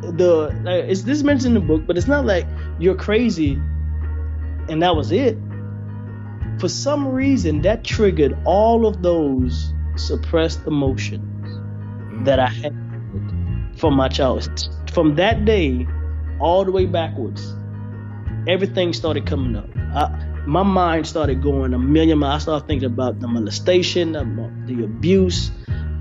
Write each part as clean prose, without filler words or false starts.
it's this mentioned in the book, but it's not like you're crazy and that was it. For some reason, that triggered all of those suppressed emotions that I had from my childhood. From that day all the way backwards, everything started coming up. My mind started going a million miles. I started thinking about the molestation, the abuse,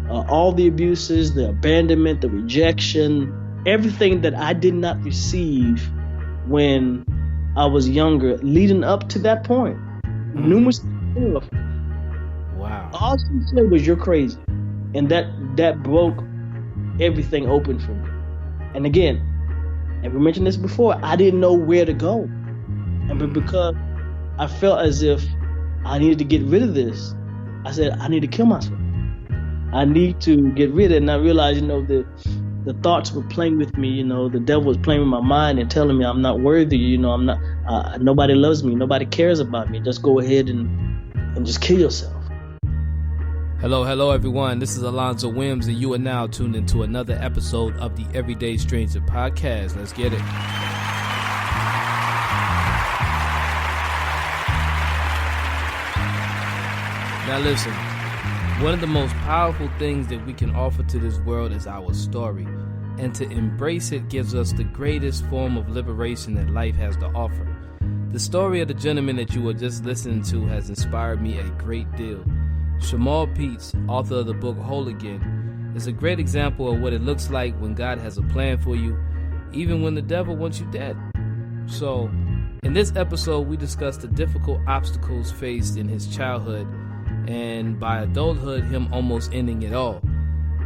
all the abuses, the abandonment, the rejection, everything that I did not receive when I was younger, leading up to that point. Numerous stuff. Wow. All she said was, "You're crazy," and that broke everything open for me. And again, and we mentioned this before, I didn't know where to go, and because I felt as if I needed to get rid of this, I said, I need to kill myself. I need to get rid of it. And I realized, the thoughts were playing with me. The devil was playing with my mind and telling me I'm not worthy. I'm not. Nobody loves me. Nobody cares about me. Just go ahead and just kill yourself. Hello, everyone. This is Alonzo Wims, and you are now tuned into another episode of the Everyday Stranger podcast. Let's get it. Now listen, one of the most powerful things that we can offer to this world is our story, and to embrace it gives us the greatest form of liberation that life has to offer. The story of the gentleman that you were just listening to has inspired me a great deal. Shamal Peets, author of the book Whole Again, is a great example of what it looks like when God has a plan for you, even when the devil wants you dead. So, in this episode, we discuss the difficult obstacles faced in his childhood, and by adulthood, him almost ending it all.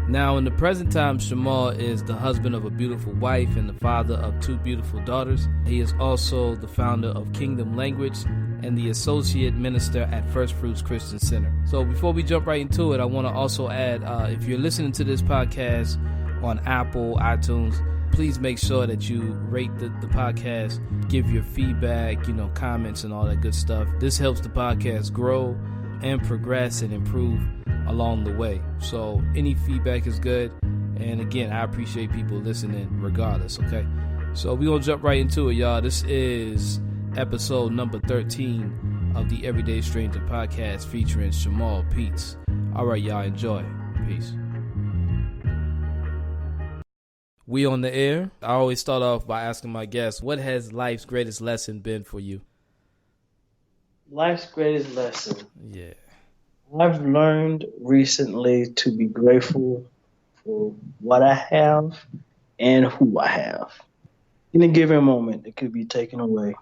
Now, in the present time, Shamal is the husband of a beautiful wife and the father of 2 beautiful daughters. He is also the founder of Kingdom Language and the associate minister at First Fruits Christian Center. So before we jump right into it, I want to also add, if you're listening to this podcast on Apple, iTunes, please make sure that you rate the podcast, give your feedback, comments and all that good stuff. This helps the podcast grow and progress and improve along the way. So any feedback is good. And again, I appreciate people listening regardless, okay? So we're going to jump right into it, y'all. This is episode number 13 of the Everyday Stranger podcast featuring Shamal Peets. All right, y'all, enjoy. Peace. We on the air. I always start off by asking my guests, what has life's greatest lesson been for you? Life's greatest lesson. Yeah. I've learned recently to be grateful for what I have and who I have. In a given moment, it could be taken away.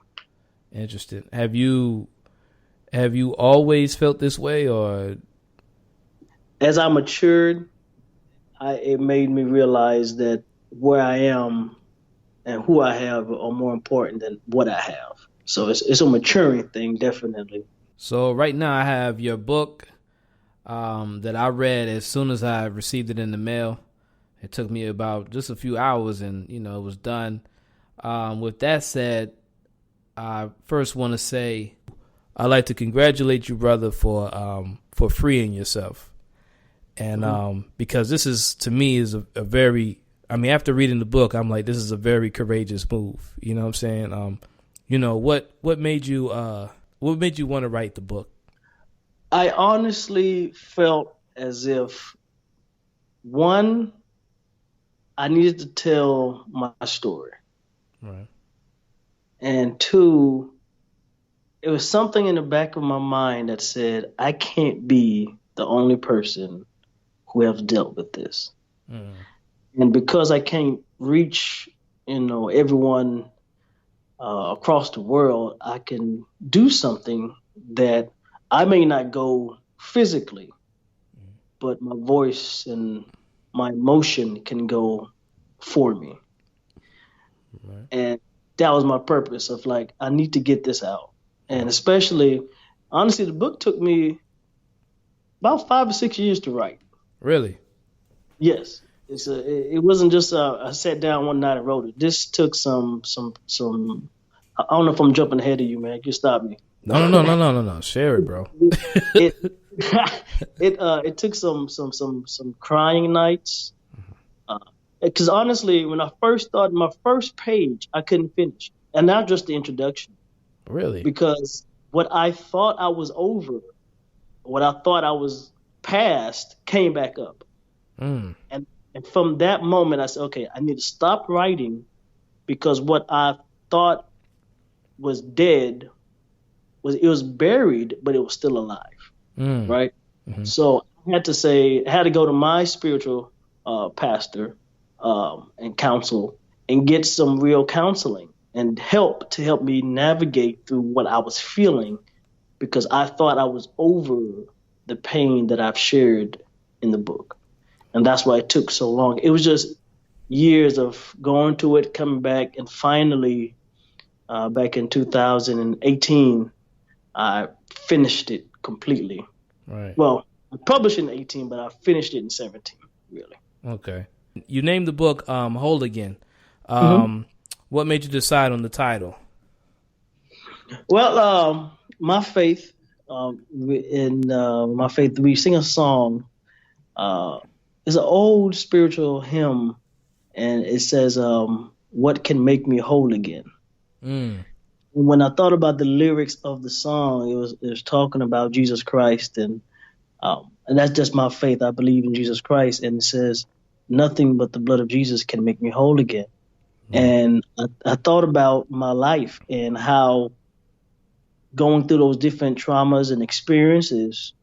Interesting. Have you always felt this way, or? As I matured, it made me realize that where I am and who I have are more important than what I have. So it's a maturing thing, definitely. So right now I have your book that I read as soon as I received it in the mail. It took me about just a few hours and, it was done. With that said, I first want to say I'd like to congratulate you, brother, for freeing yourself. And because this is, to me, is a very, after reading the book, I'm like, this is a very courageous move. You know what I'm saying? What made you want to write the book? I honestly felt as if, one, I needed to tell my story. Right. And two, it was something in the back of my mind that said, I can't be the only person who has dealt with this. Mm. And because I can't reach, everyone across the world, I can do something that I may not go physically, but my voice and my emotion can go for me. Right. And that was my purpose of I need to get this out. And especially, honestly, the book took me about 5 or 6 years to write. Really? Yes. It wasn't just I sat down one night and wrote it. This took some. I don't know if I'm jumping ahead of you, man. You stop me. No. Share it, bro. It took some crying nights. Because honestly, when I first started my first page, I couldn't finish, and not just the introduction, Really? because what I thought I was over, what I thought I was past, came back up, Mm. and and from that moment, I said, okay, I need to stop writing because what I thought was dead was buried, but it was still alive, Mm. right? Mm-hmm. So I had to go to my spiritual pastor and counsel and get some real counseling and help to help me navigate through what I was feeling because I thought I was over the pain that I've shared in the book. And that's why it took so long. It was just years of going to it, coming back, and finally, back in 2018, I finished it completely. Right. Well, I published it in 18, but I finished it in 17, really. Okay. You named the book Whole Again. Hmm. Um, what made you decide on the title? Well, my faith, in my faith, we sing a song. Uh, it's an old spiritual hymn, and it says, "What can make me whole again?" Mm. And when I thought about the lyrics of the song, it was talking about Jesus Christ, and that's just my faith. I believe in Jesus Christ, and it says, "Nothing but the blood of Jesus can make me whole again." Right. And I thought about my life and how going through those different traumas and experiences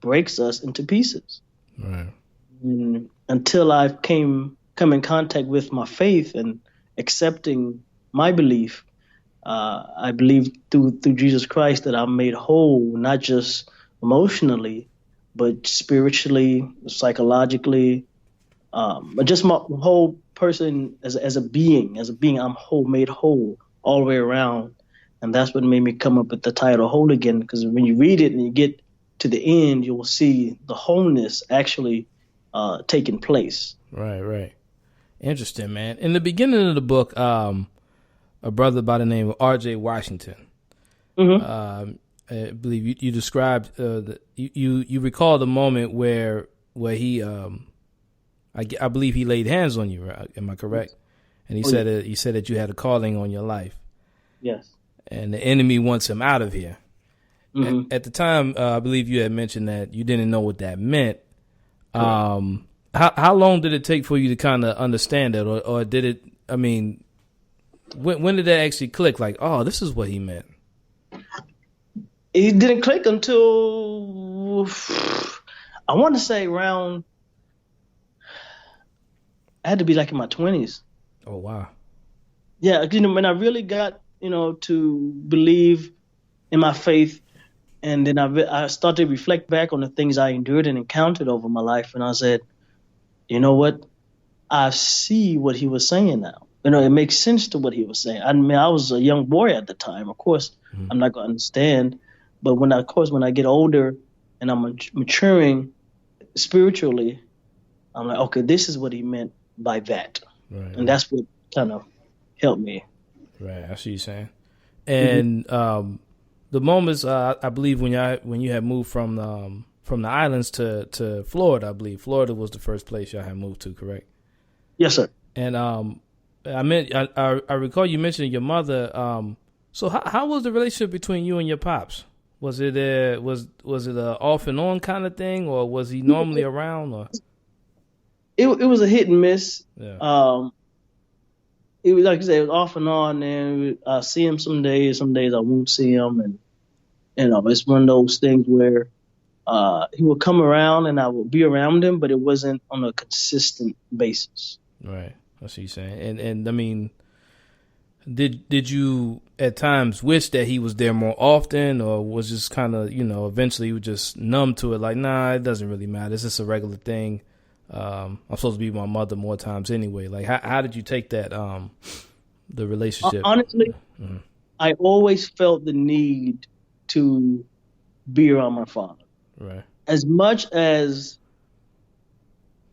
breaks us into pieces. Right. And until I've come in contact with my faith and accepting my belief, I believe through Jesus Christ that I'm made whole, not just emotionally, but spiritually, psychologically, but just my whole person as a being, I'm whole, made whole all the way around, and that's what made me come up with the title "Whole Again." Because when you read it and you get to the end, you will see the wholeness actually taking place. Right. Right. Interesting, man. In the beginning of the book, a brother by the name of R.J. Washington, Hmm. um, I believe you described you recall the moment where he I believe he laid hands on you. Right? Am I correct? And Oh yeah, he said that you had a calling on your life, yes. and the enemy wants him out of here. Hmm. At the time, I believe you had mentioned that you didn't know what that meant. Correct. How long did it take for you to kind of understand that, or did it? I mean, when did that actually click? Like, oh, this is what he meant. It didn't click until I want to say around. I had to be like in my 20s. Oh wow. Yeah, when I really got to believe in my faith, and then I started to reflect back on the things I endured and encountered over my life, and I said, you know what? I see what he was saying now. It makes sense to what he was saying. I mean, I was a young boy at the time. Of course, Mm-hmm. I'm not going to understand, but of course, when I get older and I'm maturing spiritually, I'm like, okay, this is what he meant by that, Right. and Right. that's what kind of helped me. Right. I see you saying. Hmm. And the moments I believe when you had moved from the islands to Florida, I believe Florida was the first place y'all had moved to, correct? Yes, sir. And I recall you mentioning your mother. So how was the relationship between you and your pops? Was it a off and on kind of thing, or was he normally around? Or It was a hit and miss. yeah, Um, it was like I said, it was off and on. And I see him some days I won't see him, and it's one of those things where he would come around and I would be around him, but it wasn't on a consistent basis. right. I see you saying. And I mean, did you at times wish that he was there more often, or was just kind of eventually you were just numb to it, like nah, it doesn't really matter. It's just a regular thing. I'm supposed to be with my mother more times anyway. Like how did you take that the relationship? Honestly, Mm-hmm. I always felt the need to be around my father. Right. As much as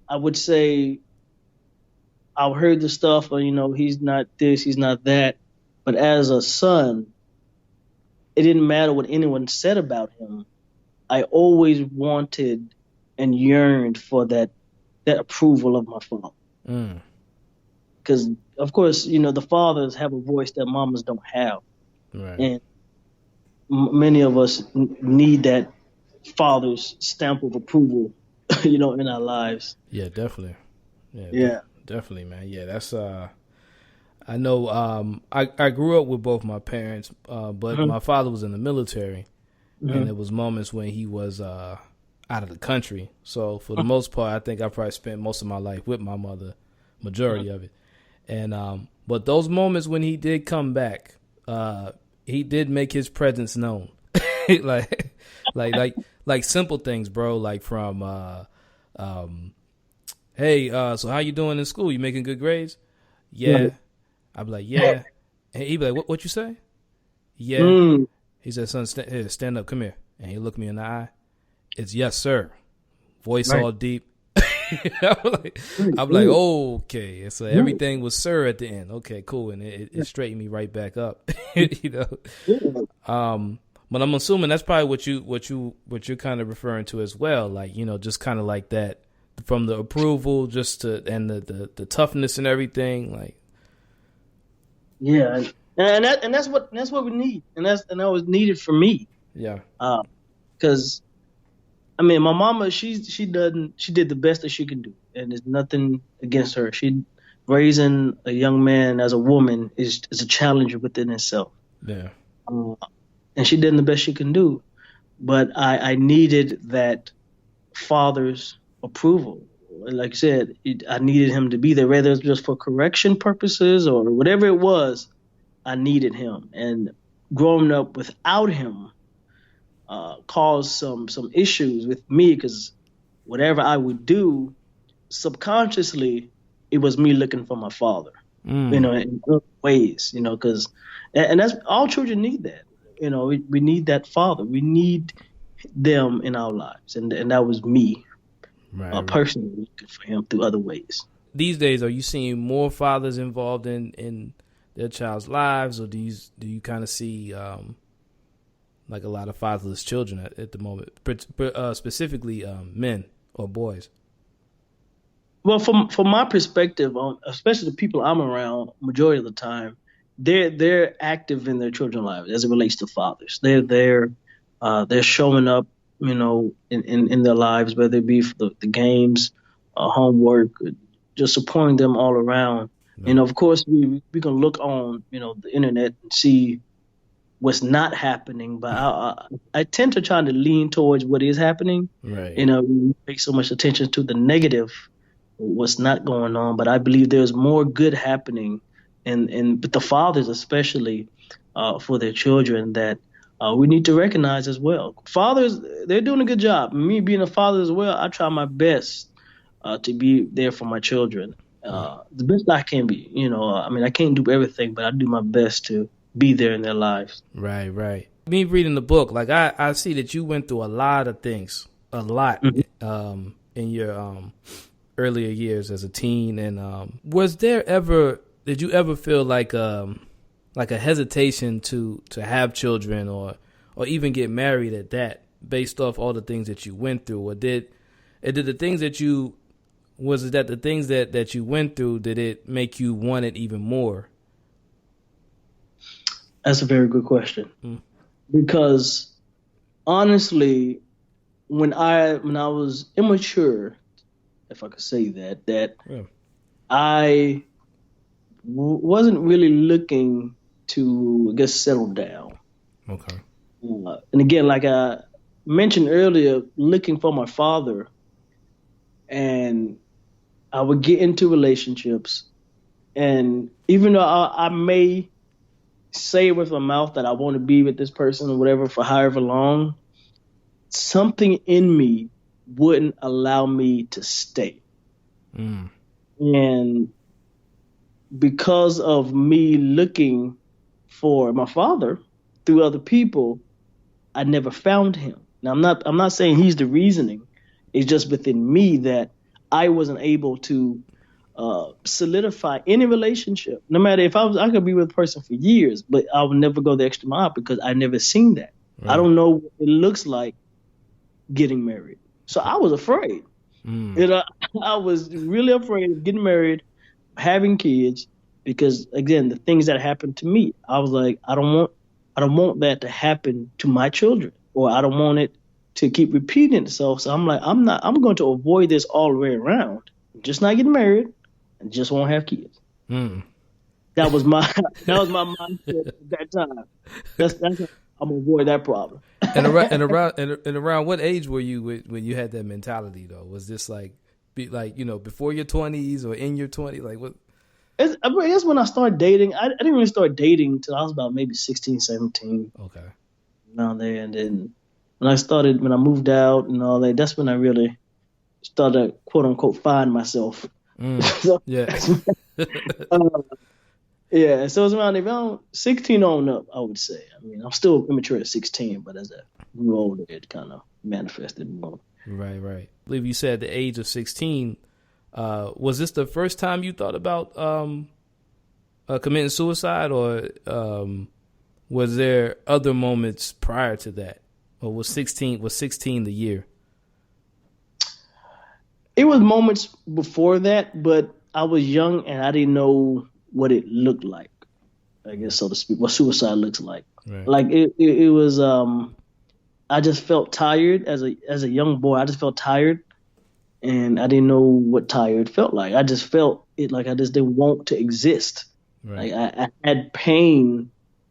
I would say I heard the stuff, or he's not this, he's not that, but as a son, it didn't matter what anyone said about him. I always wanted and yearned for that approval of my father. Mm. because of course, the fathers have a voice that mamas don't have, Right. and many of us need that father's stamp of approval, in our lives. Yeah, definitely. Yeah, Yeah. definitely, man. Yeah, that's I know. I grew up with both my parents, but Hmm. my father was in the military, and there Hmm. was moments when he was out of the country. So for the most part, I think I probably spent most of my life with my mother, majority of it. And but those moments when he did come back, he did make his presence known, like like like like simple things, bro. Like from um, hey, so how you doing in school? You making good grades? Right. Yeah. I'd be like, yeah. And he'd be like, what you say? Yeah. Mm, He said, son, here, stand up, come here. And he looked me in the eye. It's yes, sir. Voice right. all deep. I'm like, Right. I'm like, Good. oh, okay. And so Right. everything was sir at the end. Okay, cool. And it Right. straightened me right back up. you know. Yeah. Um, but I'm assuming that's probably what you're kind of referring to as well. Like, just kind of like that from the approval just to and the toughness and everything. Like, Yeah. And that's what we need, and that was needed for me. yeah. Because I mean, my mama, she did the best that she could do, and there's nothing against her. She raising a young man as a woman is a challenge within itself, Yeah. uh, and she did the best she can do. But I needed that father's approval. Like I said, I needed him to be there, whether it's just for correction purposes or whatever it was. I needed him, and growing up without him caused some issues with me because whatever I would do subconsciously, it was me looking for my father, Mm. in other ways, because and that's all children need that. We need that father. We need them in our lives, and that was me Right, right. personally looking for him through other ways. These days, are you seeing more fathers involved in their child's lives, or do you kind of see like a lot of fatherless children at the moment, specifically men or boys? Well, from my perspective, on especially the people I'm around, majority of the time, they're active in their children's lives as it relates to fathers. They're showing up, in their lives, whether it be for the games, homework, just supporting them all around. No. And of course, we can look on, the internet and see what's not happening, but I tend to try to lean towards what is happening. Right. We pay so much attention to the negative, what's not going on, but I believe there's more good happening, and but the fathers especially, for their children, that we need to recognize as well. Fathers, they're doing a good job. Me being a father as well, I try my best to be there for my children, the best I can be. I mean, I can't do everything, but I do my best to be there in their lives. Right, right. Me reading the book, like I see that you went through a lot of things, a lot, Mhm. in your earlier years as a teen. And was there ever, did you ever feel like a hesitation to have children or even get married at that, based off all the things that you went through, or did the things that you was it that the things that you went through, did it make you want it even more? That's a very good question, Mm. because honestly, when I was immature, if I could say that Yeah. I wasn't really looking to, I guess, settle down. Okay. And again, like I mentioned earlier, looking for my father, and I would get into relationships, and even though I may say with my mouth that I want to be with this person or whatever for however long, something in me wouldn't allow me to stay. Mm. And because of me looking for my father through other people, I never found him. Now I'm not saying he's the reasoning. It's just within me that I wasn't able to solidify any relationship. No matter if I could be with a person for years, but I would never go the extra mile because I never seen that. I Right. don't know what it looks like getting married. So I was afraid. Mm. You know, I was really afraid of getting married, having kids because again, the things that happened to me, I was like, I don't want that to happen to my children, or I don't want it to keep repeating itself. So I'm like, I'm going to avoid this all the way around. Just not getting married and just won't have kids. Mm. That was my that was my mindset at that time. That's I'm gonna avoid that problem. And around what age were you when you had that mentality though? Was this like before your 20s or in your 20s? Like what? I mean, I guess when I started dating, I didn't really start dating until I was about maybe 16, 17 Okay. around there. And then when I moved out and all that, that's when I really started, quote unquote, find myself. Mm. So, Yeah. uh, yeah, so it's around 16 on up, I would say. I mean, I'm still immature at 16, but as I grew older, it kind of manifested more. Right. Right. I believe you said at the age of 16. Was this the first time you thought about committing suicide, or was there other moments prior to that, or was 16 the year? It was moments before that, but I was young and I didn't know what it looked like, I guess so to speak, what suicide looks like. Right. Like it was I just felt tired as a young boy. I just felt tired and I didn't know what tired felt like. I just felt it like I just didn't want to exist. Right. Like I had pain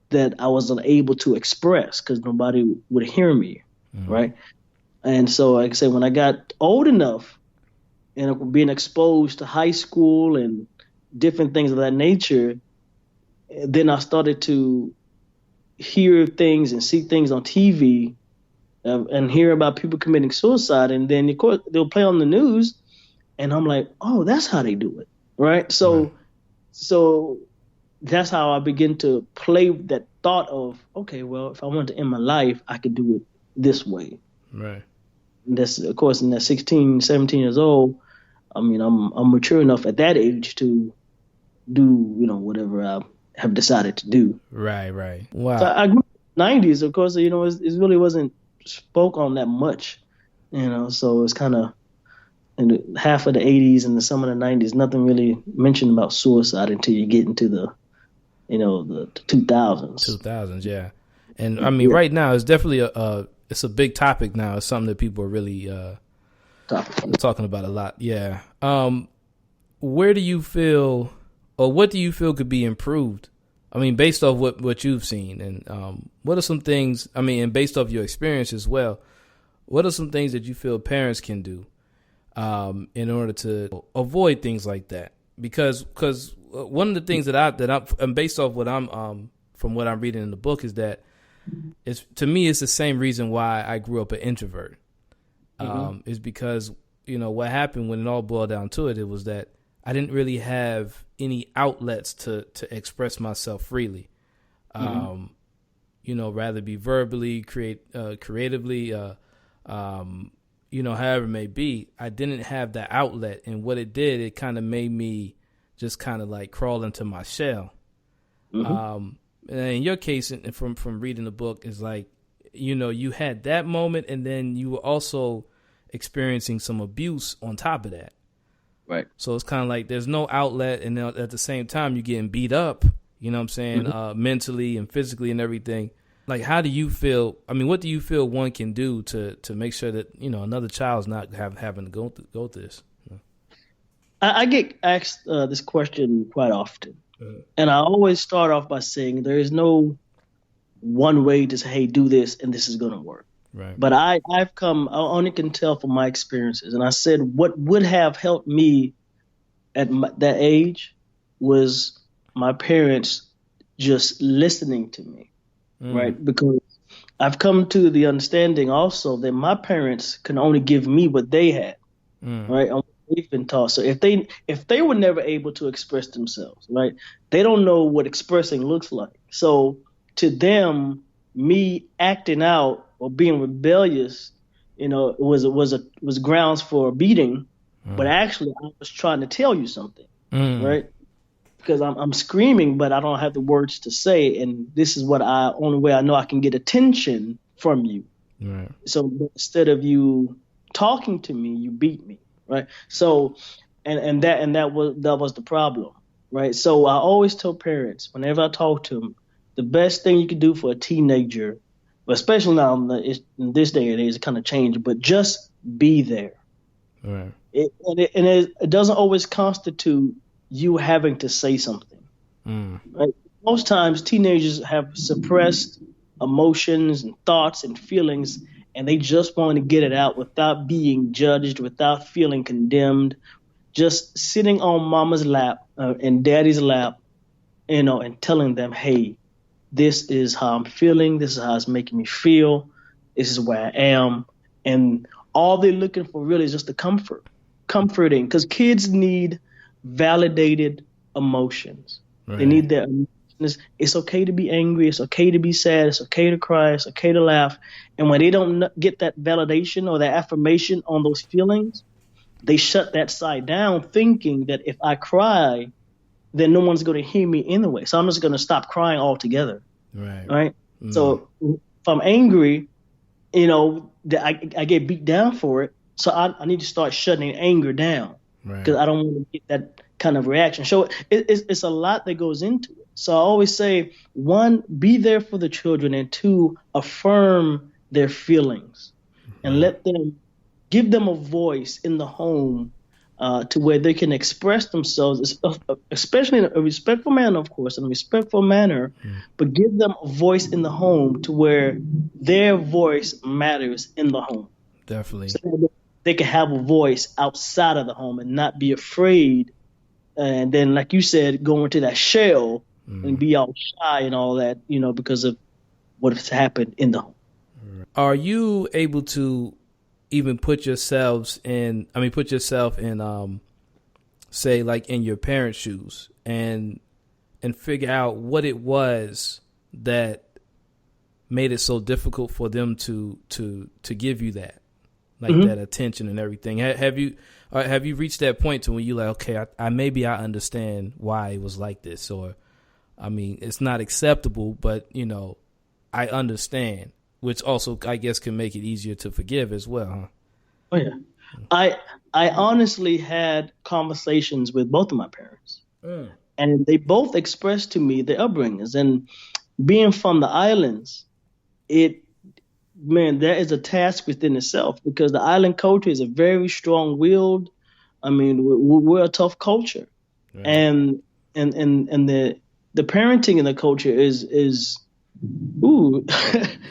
that I wasn't able to express because nobody would hear me, Mm-hmm. right? And so, like I said, when I got old enough and being exposed to high school and different things of that nature, then I started to hear things and see things on TV and hear about people committing suicide. And then, of course, they'll play on the news, and I'm like, oh, that's how they do it, right? Right. So that's how I begin to play with that thought of, okay, well, if I wanted to end my life, I could do it this way. Right. And that's, of course, in that 16, 17 years old, I mean, I'm mature enough at that age to do, whatever I have decided to do. Right. Right. So Wow. I grew up in the 90s, of course, it really wasn't spoke on that much, so it's kind of in half of the 80s and some of the 90s, nothing really mentioned about suicide until you get into the 2000s. 2000s. Yeah. And I mean, Yeah, right now it's definitely it's a big topic now. It's something that people are really topic. talking about a lot. Yeah. Where do you feel, or what do you feel could be improved? I mean, based off what you've seen, and what are some things? I mean, and based off your experience as well, what are some things that you feel parents can do in order to avoid things like that? Because one of the things I'm based off what I'm from what I'm reading in the book is that it's, to me, it's the same reason why I grew up an introvert. Is because what happened when it all boiled down to it was that I didn't really have any outlets to express myself freely. Rather be verbally, creatively, however it may be. I didn't have that outlet, and what it did, it kind of made me just kind of like crawl into my shell. Mm-hmm. And in your case, and from reading the book, is like, you had that moment, and then you were also experiencing some abuse on top of that. Right. So it's kind of like there's no outlet, and then at the same time you're getting beat up. You know what I'm saying? Mentally and physically and everything. Like, how do you feel? I mean, what do you feel one can do to make sure that another child's not having to go through this? I get asked this question quite often, and I always start off by saying there is no one way to say, "Hey, do this," and this is going to work. Right. But I only can tell from my experiences. And I said what would have helped me at that age was my parents just listening to me, right? Because I've come to the understanding also that my parents can only give me what they had, right? And what they've been taught. So if they were never able to express themselves, right? They don't know what expressing looks like. So to them, me acting out or being rebellious, was grounds for a beating. But actually, I was trying to tell you something, right? Because I'm screaming, but I don't have the words to say, and this is only way I know I can get attention from you. Right. So instead of you talking to me, you beat me, right? So and that was the problem, right? So I always tell parents whenever I talk to them, the best thing you can do for a teenager, but especially now in this day and age, it kind of changed, but just be there. Right. It doesn't always constitute you having to say something. Mm. Right? Most times, teenagers have suppressed emotions and thoughts and feelings, and they just want to get it out without being judged, without feeling condemned, just sitting on mama's lap and daddy's lap, and telling them, hey, this is how I'm feeling. This is how it's making me feel. This is where I am. And all they're looking for really is just the comforting, because kids need validated emotions. They Right. need their emotions. It's okay to be angry. It's okay to be sad. It's okay to cry. It's okay to laugh. And when they don't get that validation or that affirmation on those feelings, they shut that side down, thinking that if I cry, then no one's going to hear me anyway. So I'm just going to stop crying altogether, Right. right? Mm. So if I'm angry, I get beat down for it. So I need to start shutting anger down Right. because I don't want to get that kind of reaction. So it's a lot that goes into it. So I always say, one, be there for the children, and two, affirm their feelings and Right. let them give them a voice in the home to where they can express themselves, especially in a respectful manner, of course, in a respectful manner, Mm. but give them a voice in the home to where their voice matters in the home. Definitely. So that they can have a voice outside of the home and not be afraid. And then, like you said, go into that shell and Mm. be all shy and all that, because of what has happened in the home. Are you able to even put yourself in say like in your parents' shoes and figure out what it was that made it so difficult for them to give you that, like that Hmm. attention and everything. Have you reached that point to when you like, okay, I maybe I understand why it was like this, or I mean, it's not acceptable, but I understand, which also I guess can make it easier to forgive as well, huh? Oh yeah. I I honestly had conversations with both of my parents, Mm. and they both expressed to me their upbringings. And being from the islands, it man, that is a task within itself, because the island culture is a very strong-willed. I mean, we're a tough culture, Right. and and the parenting in the culture is ooh,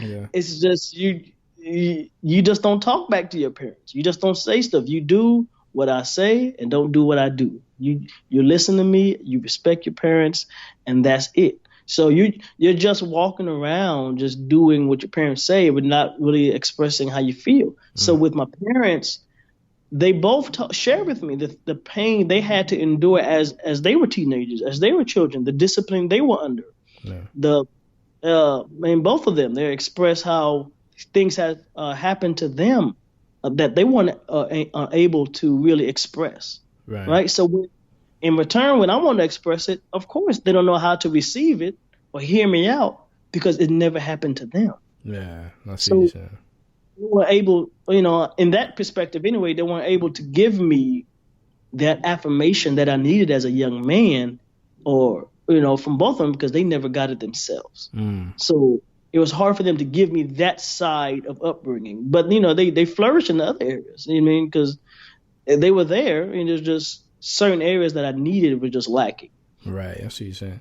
Yeah. it's just you just don't talk back to your parents. You just don't say stuff. You do what I say and don't do what I do. You listen to me, you respect your parents, and that's it. So you're just walking around just doing what your parents say, but not really expressing how you feel. So Mm. with my parents, they both shared with me the pain they had to endure as they were teenagers, as they were children, the discipline they were under, Yeah. the and both of them, they express how things have happened to them that they weren't able to really express, Right. right? So in return, when I want to express it, of course, they don't know how to receive it or hear me out because it never happened to them. Yeah. I see what you're So saying. they were able, in that perspective anyway, they weren't able to give me that affirmation that I needed as a young man, or from both of them, because they never got it themselves. Mm. So it was hard for them to give me that side of upbringing. But they flourish in the other areas. You know what I mean? Because they were there, and there's just certain areas that I needed were just lacking. Right. I see what you're saying.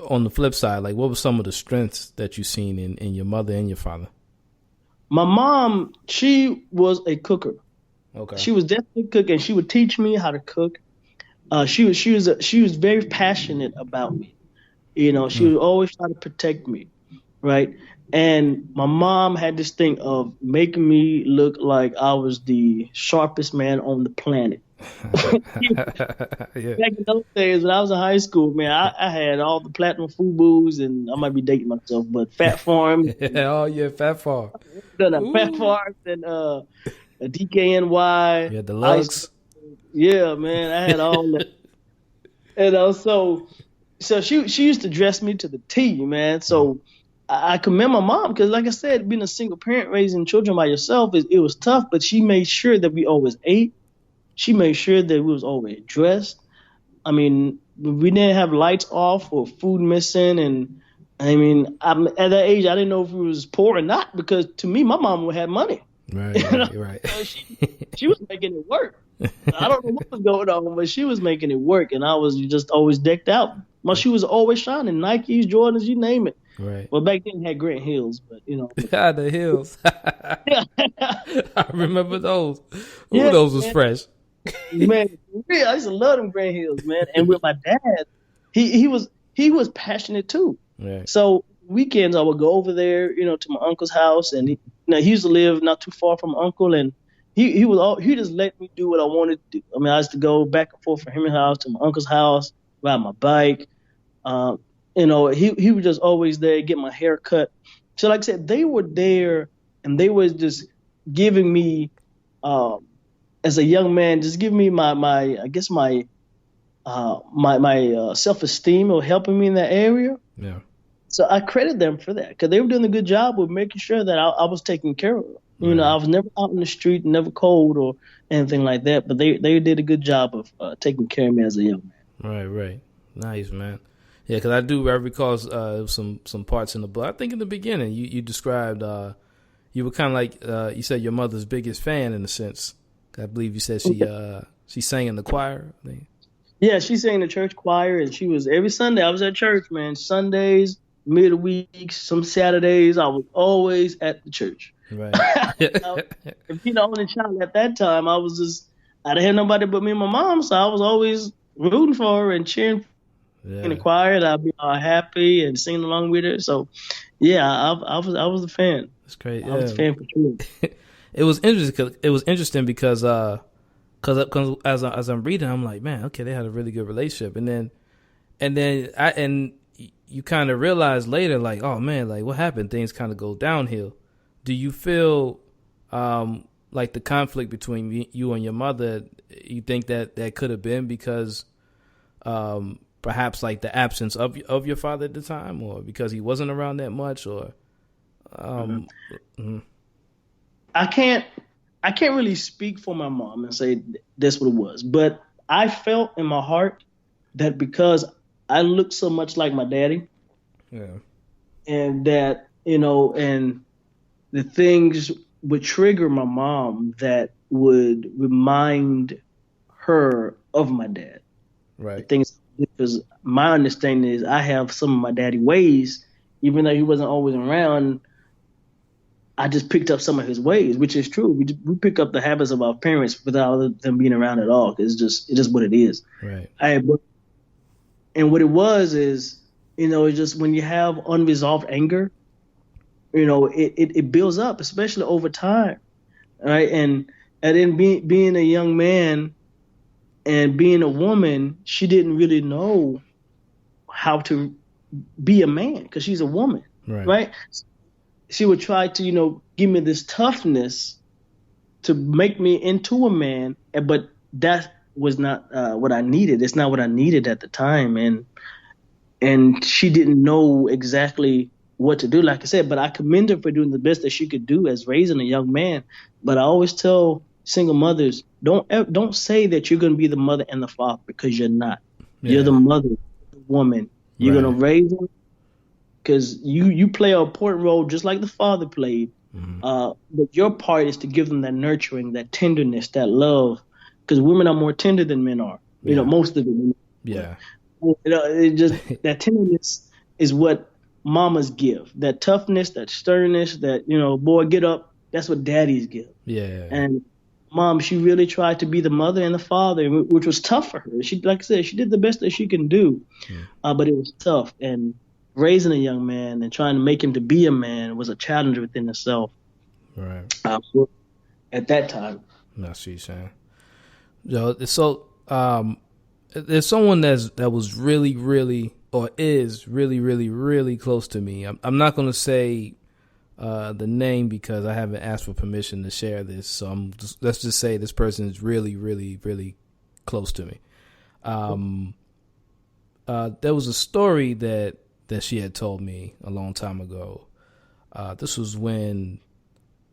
On the flip side, like what were some of the strengths that you seen in your mother and your father? My mom, she was a cooker. Okay. She was definitely cooking. She would teach me how to cook. She was very passionate about me. She Mm. would always try to protect me, right? And my mom had this thing of making me look like I was the sharpest man on the planet. Yeah. Back in those days when I was in high school, man, I had all the platinum FUBUs, and I might be dating myself, but Fat Farms, and Oh yeah, fat fall. done a Fat Ooh. Farms and a DKNY, Yeah, the Ice. lugs. Yeah, man, I had all that. So she used to dress me to the T, man. Mm. So I commend my mom because, like I said, being a single parent raising children by yourself, it was tough. But she made sure that we always ate. She made sure that we was always dressed. I mean, we didn't have lights off or food missing, and I mean, at that age, I didn't know if we was poor or not because to me, my mom had money. Right, You know, right, right. so she was making it work. I don't know what was going on, but she was making it work, and I was just always decked out. My shoe was always shining, Nikes, Jordans, you name it. Right. Well, back then it had Grant Hills, but but God, the hills. yeah, I remember those. Ooh, yeah, those was man. fresh. Man, for real, I used to love them Grand Hills, man. And with my dad, he was passionate too. Right, So weekends I would go over there, to my uncle's house, and he used to live not too far from uncle, and he just let me do what I wanted to do. I mean, I used to go back and forth from his house to my uncle's house, ride my bike. Um, he was just always there, get my hair cut. So like I said, they were there, and they was just giving me. Um, as a young man, just give me my I guess my self esteem or helping me in that area. yeah, So I credit them for that because they were doing a good job of making sure that I was taken care of. I right, was never out in the street, never cold or anything like that. But they did a good job of taking care of me as a young man. right, right. Nice, man. Yeah, because I recall some parts in the book. I think in the beginning you described you were kind of like you said your mother's biggest fan in a sense. I believe you said she sang in the choir. I think. Yeah, she sang in the church choir, and she was every Sunday. I was at church, man. Sundays, midweeks, some Saturdays, I was always at the church. Right. If you the only child at that time, I didn't have nobody but me and my mom, so I was always rooting for her and cheering in the Yeah, choir. And I'd be all happy and singing along with her. So yeah, I was a fan. that's great. I was a Yeah, fan for sure. it was interesting because as I'm reading, I'm like, man, okay, they had a really good relationship, and you kind of realize later, like, oh man, like what happened? Things kind of go downhill. Do you feel like the conflict between you and your mother? You think that could have been because perhaps like the absence of your father at the time, or because he wasn't around that much, or Mhm. um, mhm. I can't I can't really speak for my mom and say that's what it was, but I felt in my heart that because I looked so much like my daddy, Yeah, and that and the things would trigger my mom that would remind her of my dad. The right, things because my understanding is I have some of my daddy ways, even though he wasn't always around. I just picked up some of his ways, which is true. We pick up the habits of our parents without them being around at all. It's just what it is. right, And what it was is, it's just when you have unresolved anger, it builds up, especially over time, right? And then being a young man and being a woman, she didn't really know how to be a man because she's a woman, right, right? She would try to, give me this toughness to make me into a man, but that was not what I needed. It's not what I needed at the time, and she didn't know exactly what to do. Like I said, but I commend her for doing the best that she could do as raising a young man. But I always tell single mothers, don't say that you're going to be the mother and the father because you're not. You're the yeah, mother, the woman. You're going right, to raise them because you play an important role just like the father played. mm-hmm. But your part is to give them that nurturing, that tenderness, that love, because women are more tender than men are. Yeah, Most of them. But yeah, it just that tenderness is what mamas give. That toughness, that sternness, that boy, get up. That's what daddies give. yeah, And mom, she really tried to be the mother and the father, which was tough for her. She, like I said, she did the best that she can do, mm, but it was tough. And raising a young man and trying to make him to be a man was a challenge within itself right. uh, at that time. I see you saying. So there's someone that was really, really, or is really, really, really close to me. I'm not going to say the name because I haven't asked for permission to share this. So let's just say this person is really, really, really close to me. There was a story that she had told me a long time ago. This was when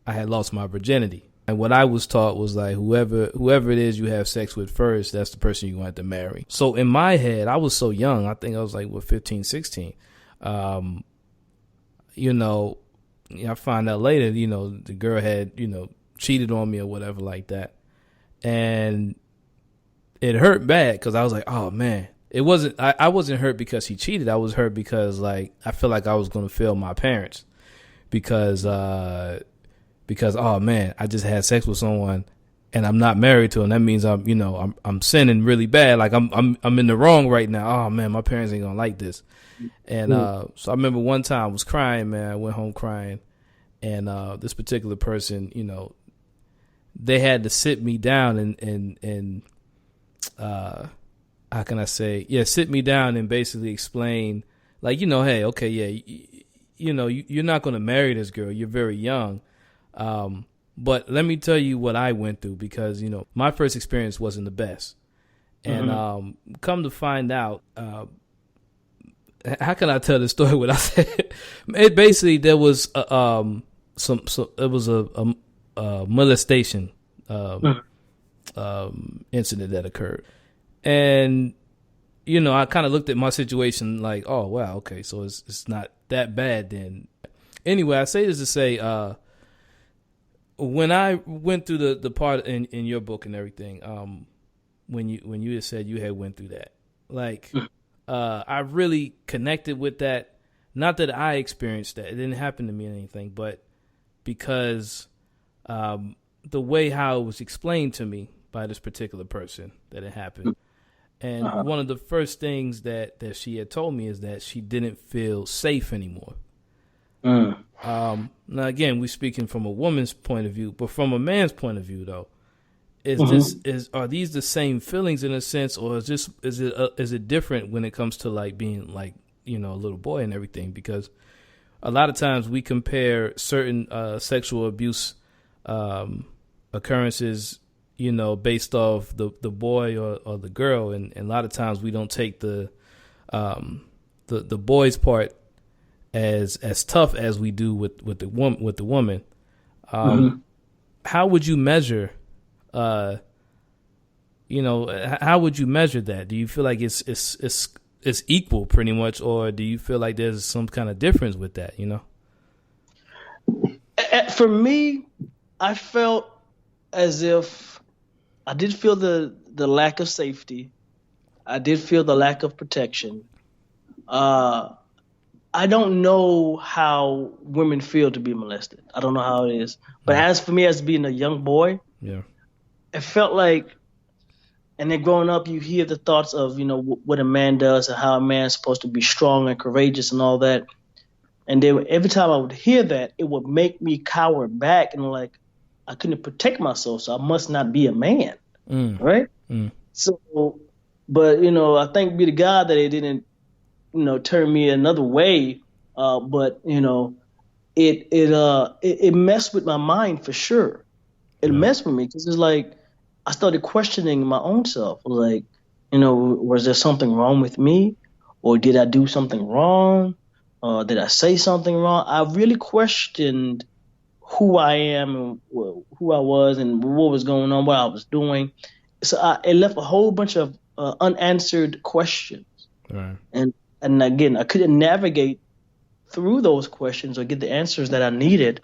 I had lost my virginity. And what I was taught was like whoever it is you have sex with first, that's the person you're going to have to marry. So in my head, I was so young. I think I was like, 15, 16. Um, you know, I find out later, the girl had, cheated on me or whatever like that. And it hurt bad because I was like, oh man. I wasn't hurt because he cheated. I was hurt because like I feel like I was going to fail my parents because oh man, I just had sex with someone and I'm not married to him. That means I'm sinning really bad. Like I'm in the wrong right now. Oh man, my parents ain't gonna like this. And so I remember one time I was crying, man. I went home crying, and this particular person, they had to sit me down and how can I say? Yeah, sit me down and basically explain, like, hey, okay, yeah, you're not going to marry this girl. You're very young. But let me tell you what I went through because, my first experience wasn't the best. And come to find out, how can I tell this story without saying it? It basically, there was it was a molestation incident that occurred. And, I kind of looked at my situation like, oh, wow, okay, so it's not that bad then. Anyway, I say this to say, when I went through the part in your book and everything, when you had said you had went through that, like, I really connected with that. Not that I experienced that; it didn't happen to me or anything, but because the way how it was explained to me by this particular person that it happened. And one of the first things that she had told me is that she didn't feel safe anymore. Now, again, we're speaking from a woman's point of view, but from a man's point of view, though, are these the same feelings in a sense, or is it different when it comes to like being like a little boy and everything? Because a lot of times we compare certain sexual abuse occurrences, based off the boy or the girl, and a lot of times we don't take the boy's part as tough as we do with the woman. How would you measure? How would you measure that? Do you feel like it's equal pretty much, or do you feel like there's some kind of difference with that? For me, I felt as if I did feel the lack of safety. I did feel the lack of protection. I don't know how women feel to be molested. I don't know how it is. But as for me, as being a young boy, yeah, it felt like, and then growing up, you hear the thoughts of, what a man does and how a man's supposed to be strong and courageous and all that. And then every time I would hear that, it would make me cower back and like, I couldn't protect myself, so I must not be a man, right? So, but I thank be to God that it didn't, turn me another way. But it messed with my mind for sure. It messed with me because it's like I started questioning my own self. Like, was there something wrong with me, or did I do something wrong? Did I say something wrong? I really questioned who I am and who I was and what was going on, what I was doing. So it left a whole bunch of unanswered questions. Right. And again, I couldn't navigate through those questions or get the answers that I needed.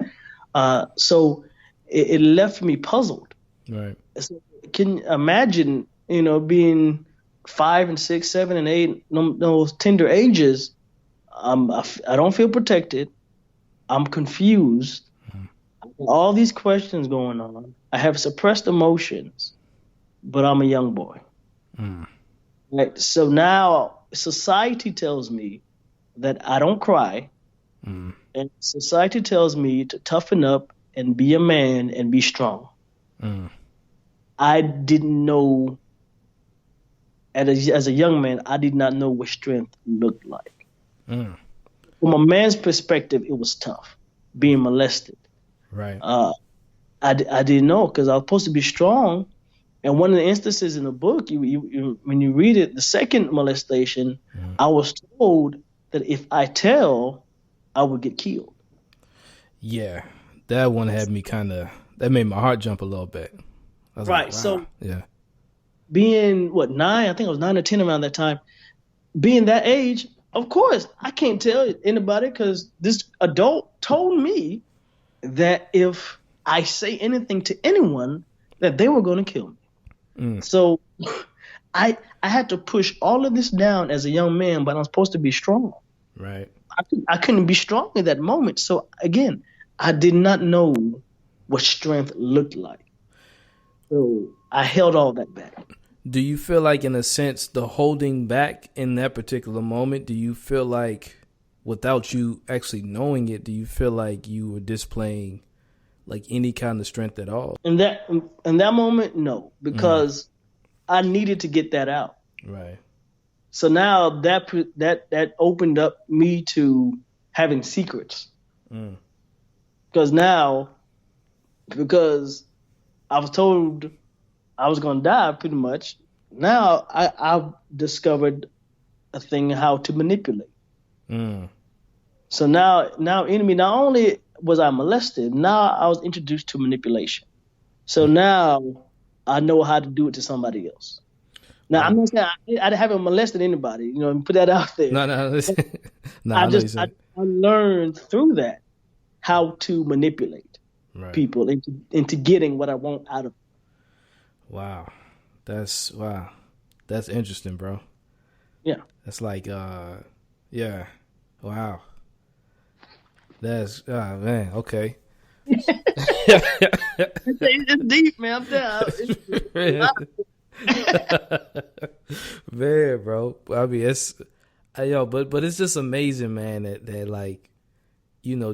So it left me puzzled. Right. So can you imagine, being 5 and 6, 7 and 8, those tender ages? I don't feel protected. I'm confused. All these questions going on. I have suppressed emotions, but I'm a young boy. Right? So now society tells me that I don't cry, and society tells me to toughen up and be a man and be strong. I didn't know, as a young man, I did not know what strength looked like. From a man's perspective, it was tough being molested. Right. I didn't know because I was supposed to be strong. And one of the instances in the book, when you read it, the second molestation, I was told that if I tell, I would get killed. Yeah, that one had me kind of That made my heart jump a little bit. I was like, Right. wow. So Yeah. being what, nine, I think I was 9 or 10 around that time, being that age, of course, I can't tell anybody because this adult told me that if I say anything to anyone, that they were going to kill me. Mm, So I had to push all of this down as a young man, but I'm supposed to be strong. right. I couldn't be strong in that moment. So again, I did not know what strength looked like. So I held all that back. Do you feel like, in a sense, the holding back in that particular moment, do you feel like, without you actually knowing it, do you feel like you were displaying like any kind of strength at all? In that moment, no, Mm, because I needed to get that out. right. So now that opened up me to having secrets. Mm, Because now, because I was told I was going to die pretty much, now I've discovered a thing how to manipulate. mm, So now enemy, not only was I molested, now I was introduced to manipulation. So mm. now I know how to do it to somebody else. Now I'm Wow. not saying I haven't molested anybody, put that out there. No, no, But no. I I know you just I, said. I learned through that how to manipulate Right. people into getting what I want out of Wow. Wow. That's interesting, bro. them. Yeah. That's like, yeah. Wow. That's, man. Okay. It's deep, man. I'm down. It's a Man, lot. man, bro. I mean, but it's just amazing, man. That like,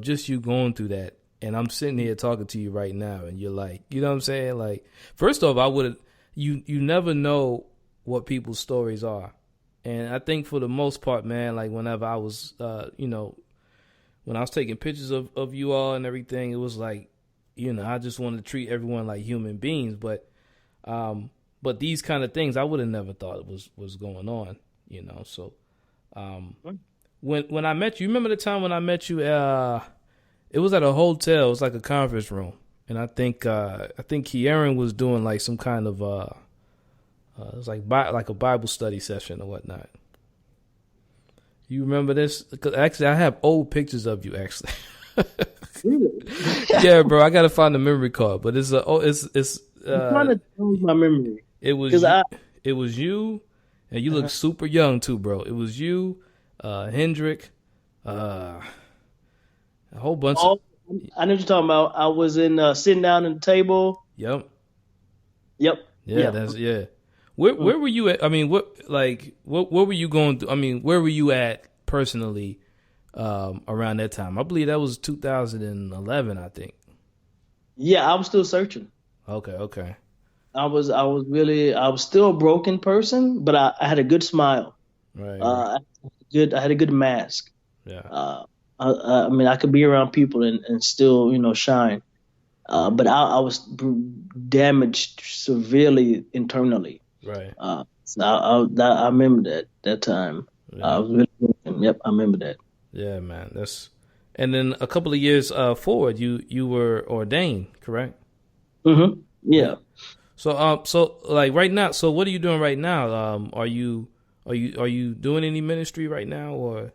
just you going through that, and I'm sitting here talking to you right now, and you're like, you know what I'm saying? Like, first off, I would you never know what people's stories are, and I think for the most part, man, like whenever I was, when I was taking pictures of you all and everything, it was like, I just wanted to treat everyone like human beings, but these kind of things I would have never thought was going on, So when I met you, remember the time when I met you? It was at a hotel. It was like a conference room, and I think Kieran was doing like some kind of it was like a Bible study session or whatnot. You remember this? 'Cause actually, I have old pictures of you. Actually, Really? yeah, bro. I gotta find the memory card, but it's I'm trying to change my memory it was because you, I it was you, and you look uh, super young too, bro. It was you, Hendrick, a whole bunch of. all I know what you're talking about. I was in sitting down at the table. Yep. Yep. Yeah, Yeah. that's yeah. Where were you at? I mean, what were you going through? I mean, where were you at personally around that time? I believe that was 2011. I think. Yeah, I was still searching. Okay. Okay. I was still a broken person, but I had a good smile. Right. Right. I had a good mask. Yeah. Uh, I mean, I could be around people and still, shine. But I was damaged severely internally. Right. So I remember that time. I Yeah. was really broken. Yep, I remember that. Yeah, man. That's. And then a couple of years forward, you were ordained, correct? Yeah. So like right now, so what are you doing right now? Are you doing any ministry right now, or?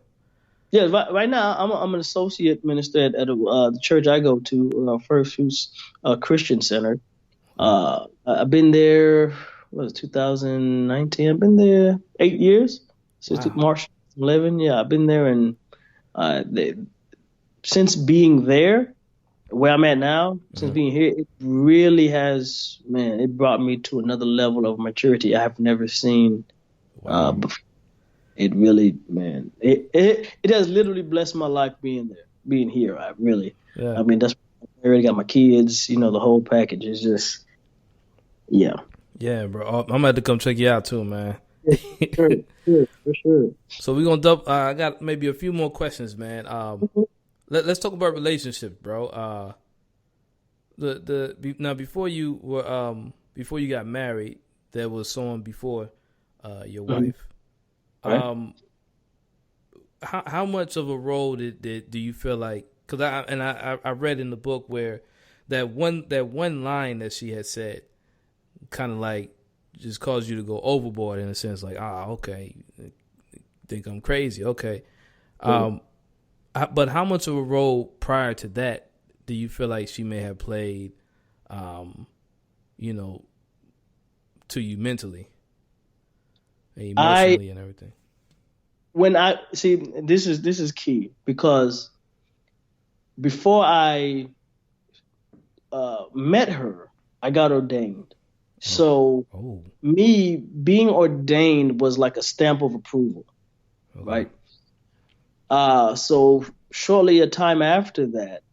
Yeah, right now I'm an associate minister at the church I go to, First Fruits Christian Center. I've been there, what is it, 2019? I've been there 8 years since Wow. March 11. Yeah, I've been there, and since being there, where I'm at now, since Hmm. being here, it really has, man, it brought me to another level of maturity I have never seen Wow. before. It really, man, it has literally blessed my life being there, being here. Yeah. I mean, I already got my kids, the whole package. It's just, yeah. Yeah, bro. I'm gonna have to come check you out too, man. Sure, sure, for sure. So we're gonna double. I got maybe a few more questions, man. Let's talk about relationships, bro. Now before you got married, there was someone before your Mhm. wife. Right. Um, how much of a role do you feel like? Because I read in the book where that one line that she had said kind of like just caused you to go overboard in a sense, like, okay, think I'm crazy, okay. So Um, but how much of a role prior to that do you feel like she may have played, um, you know, to you mentally and I emotionally and everything? when I see this is key because before I met her, I got ordained. Okay. So Oh. me being ordained was like a stamp of approval, Okay. right? So shortly a time after that,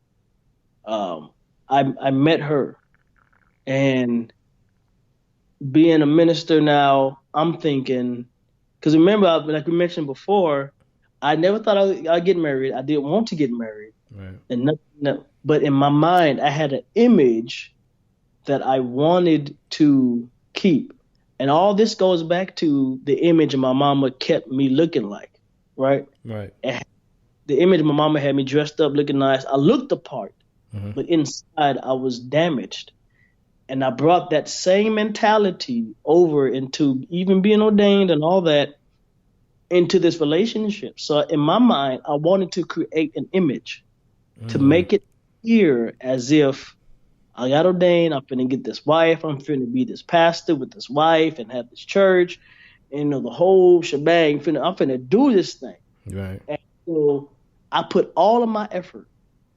um, I met her, and being a minister now, I'm thinking because remember, like we mentioned before, I never thought I'd get married. I didn't want to get married, Right. and nothing. No, but in my mind, I had an image that I wanted to keep. And all this goes back to the image my mama kept me looking like, right? Right. And the image my mama had me dressed up looking nice. I looked the part, Mm-hmm. but inside I was damaged. And I brought that same mentality over into even being ordained and all that into this relationship. So in my mind, I wanted to create an image to Mm. make it appear as if I got ordained. I'm finna get this wife. I'm finna be this pastor with this wife and have this church. And, the whole shebang. I'm finna do this thing. Right. And so I put all of my effort,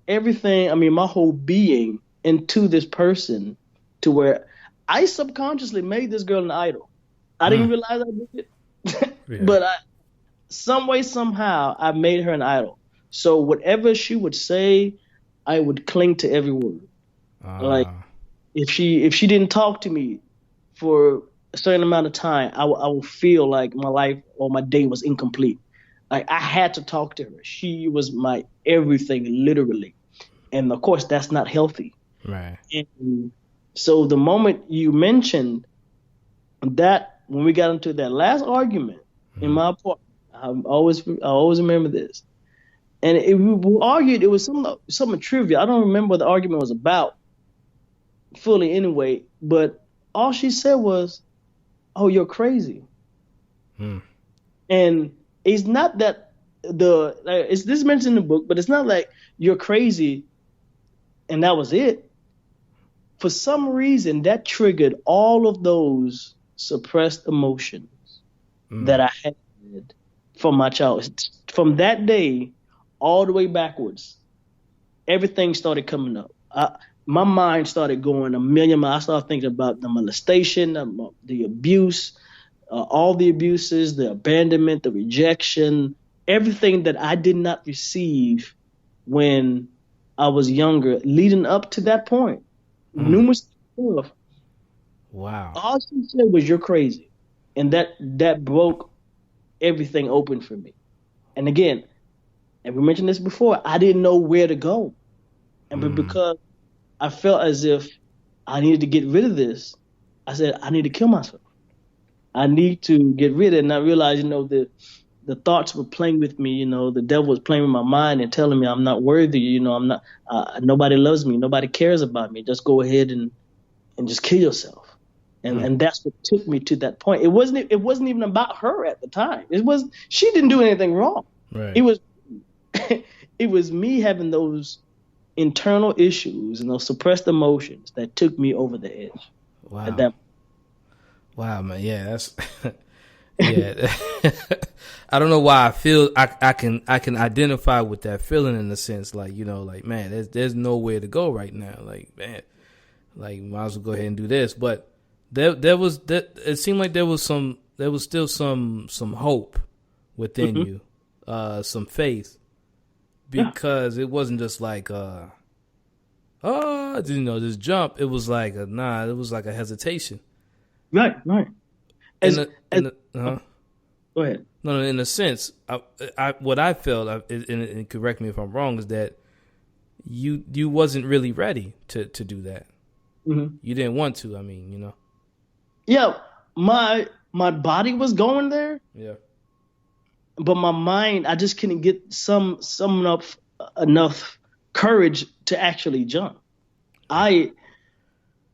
everything, I mean, my whole being into this person to where I subconsciously made this girl an idol. I didn't Mm. realize I did it, Yeah. but some way, somehow, I made her an idol. So whatever she would say, I would cling to every word. Like, Ah. if she didn't talk to me for a certain amount of time, I will feel like my life or my day was incomplete. Like I had to talk to her. She was my everything, literally. And of course, that's not healthy. Right. And so the moment you mentioned that, when we got into that last argument in Mm-hmm. my apartment, I always remember this. And we argued. It was something trivial. I don't remember what the argument was about fully anyway. But all she said was, "Oh, you're crazy." Mm. And it's not that it's this mentioned in the book, but it's not like you're crazy and that was it. For some reason, that triggered all of those suppressed emotions Mm. that I had from my childhood. From that day all the way backwards, everything started coming up. My mind started going a million miles. I started thinking about the molestation, the abuse, all the abuses, the abandonment, the rejection, everything that I did not receive when I was younger, leading up to that point. Mm. Numerous stuff. Wow. All she said was, "You're crazy," and that broke everything open for me. And again, and we mentioned this before, I didn't know where to go, and but Mm. because I felt as if I needed to get rid of this, I said I need to kill myself. I need to get rid of it. And I realized, the thoughts were playing with me. The devil was playing with my mind and telling me I'm not worthy. I'm not. Nobody loves me. Nobody cares about me. Just go ahead and just kill yourself. And Mm. and that's what took me to that point. It wasn't even about her at the time. She didn't do anything wrong. It Right. was it was me having those internal issues and those suppressed emotions that took me over the edge at Wow. that. Wow, man. Yeah, that's yeah. I don't know why I feel I can identify with that feeling in a sense, like, like, man, there's nowhere to go right now. Like, man, like, might as well go ahead and do this. But it seemed like there was still some hope within Mhm. you, some faith, Yeah, because it wasn't just like just jump. It was like nah. It was like a hesitation. right, right. In As the as in the Go ahead. No, in a sense, what I felt, and correct me if I'm wrong, is that you wasn't really ready to do that. Hmm. You didn't want to. I mean, Yeah, my body was going there, Yeah. but my mind, I just couldn't get some enough courage to actually jump. I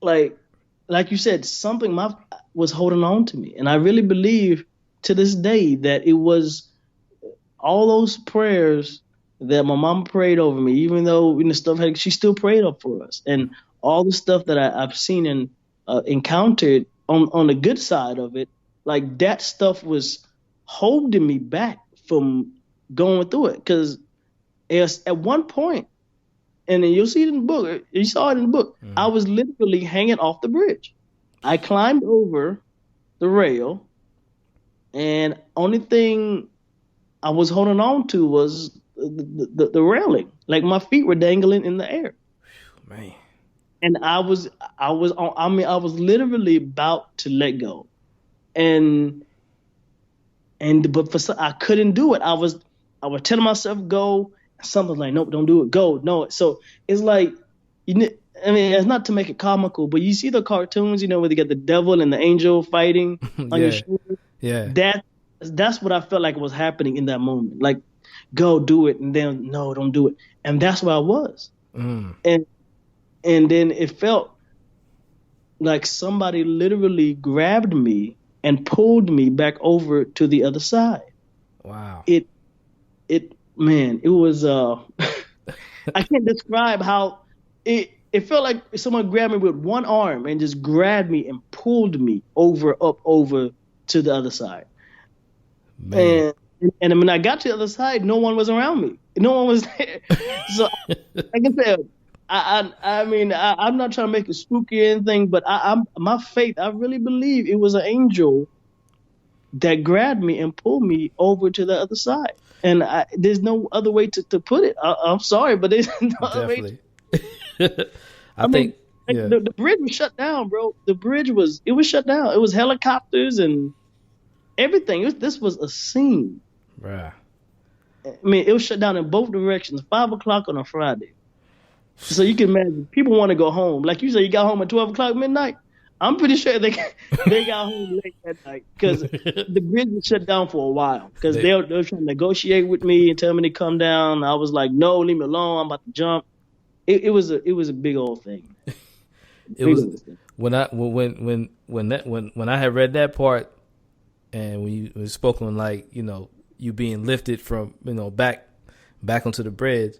like like you said, something my was holding on to me, and I really believe to this day that it was all those prayers that my mama prayed over me, even though stuff had, she still prayed up for us, and all the stuff that I've seen and encountered on the good side of it, like that stuff was holding me back from going through it. Because at one point, and then you'll see it in the book, you saw it in the book, I was literally hanging off the bridge. I climbed over the rail, and only thing I was holding on to was the railing. Like my feet were dangling in the air. Man. And I was literally about to let go. And but I couldn't do it. I was telling myself go, and something like, nope, don't do it. Go. No. So it's like I mean, it's not to make it comical, but you see the cartoons, where they get the devil and the angel fighting on your Yeah. shoulder. Yeah. That's what I felt like was happening in that moment. Like, go do it, and then no, don't do it, and that's where I was. And then it felt like somebody literally grabbed me and pulled me back over to the other side. Wow. It man, it was I can't describe how it felt like someone grabbed me with one arm and just grabbed me and pulled me over to the other side. Man. And when I got to the other side, no one was around me. No one was there. So like I said, I mean, I'm not trying to make it spooky or anything, but I'm my faith. I really believe it was an angel that grabbed me and pulled me over to the other side. And there's no other way to put it. I'm sorry, but there's no other way. Definitely. I I mean, think, like, yeah. the bridge was shut down, bro. The bridge was shut down. It was helicopters and everything. This was a scene. Bruh. I mean, it was shut down in both directions. 5 o'clock on a Friday. So you can imagine people want to go home. Like you said, you got home at 12 o'clock midnight. I'm pretty sure they got home late that night because the bridge was shut down for a while because They- they were trying to negotiate with me and tell me to come down. I was like, no, leave me alone. I'm about to jump. It was a big old thing. it was when I had read that part, and when you spoke on, like, you being lifted from, back onto the bridge,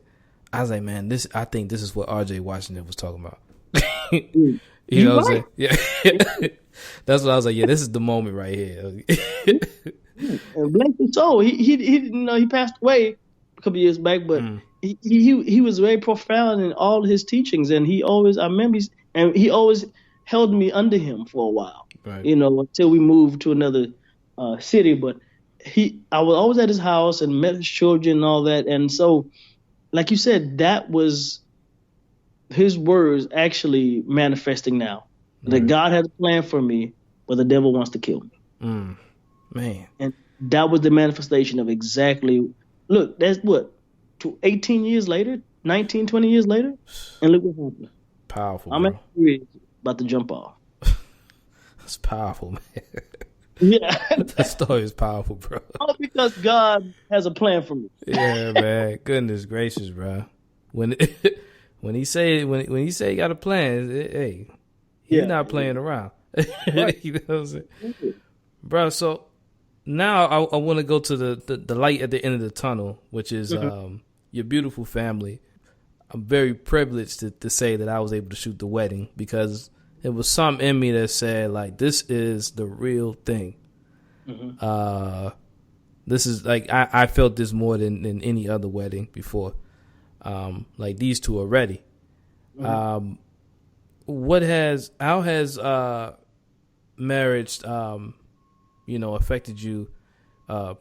I was like, man, I think this is what R.J. Washington was talking about. You know what I'm saying? Yeah. That's what I was like. Yeah, this is the moment right here. And bless his soul. He passed away a couple years back, but he was very profound in all his teachings, and he always he always held me under him for a while. Right. Until we moved to another city. But I was always at his house and met his children and all that, and so, like you said, that was his words actually manifesting now. That God has a plan for me, but the devil wants to kill me. Man. And that was the manifestation of exactly, look, that's what, 18 years later, 19, 20 years later, and look what happened. Powerful, I'm bro. actually about to jump off. That's powerful, man. Yeah. That story is powerful, bro. All because God has a plan for me. Yeah, man. Goodness gracious, bro. When he say he got a plan, hey, he's not playing around. Right. You know what I'm saying? Bro, so now I want to go to the light at the end of the tunnel, which is your beautiful family. I'm very privileged to say that I was able to shoot the wedding, because there was some in me that said, like, this is the real thing. This is like, I felt this more than any other wedding before. Like, these two are ready. How has marriage affected you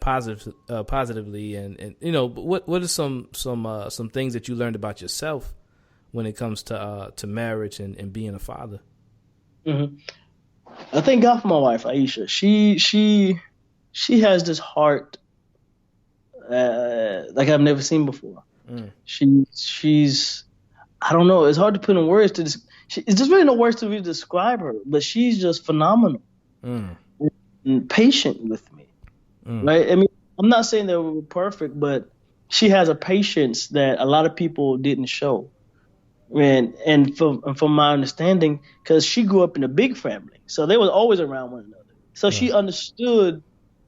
positively, and what are some things that you learned about yourself when it comes to marriage and being a father? I thank God for my wife, Aisha. She has this heart like I've never seen before. She's I don't know. It's hard to put in words to it's just really no words to really describe her, but she's just phenomenal and patient with me. Right? I mean, I'm not saying that we're perfect, but she has a patience that a lot of people didn't show. And from my understanding, because she grew up in a big family, so they was always around one another. So Right. she understood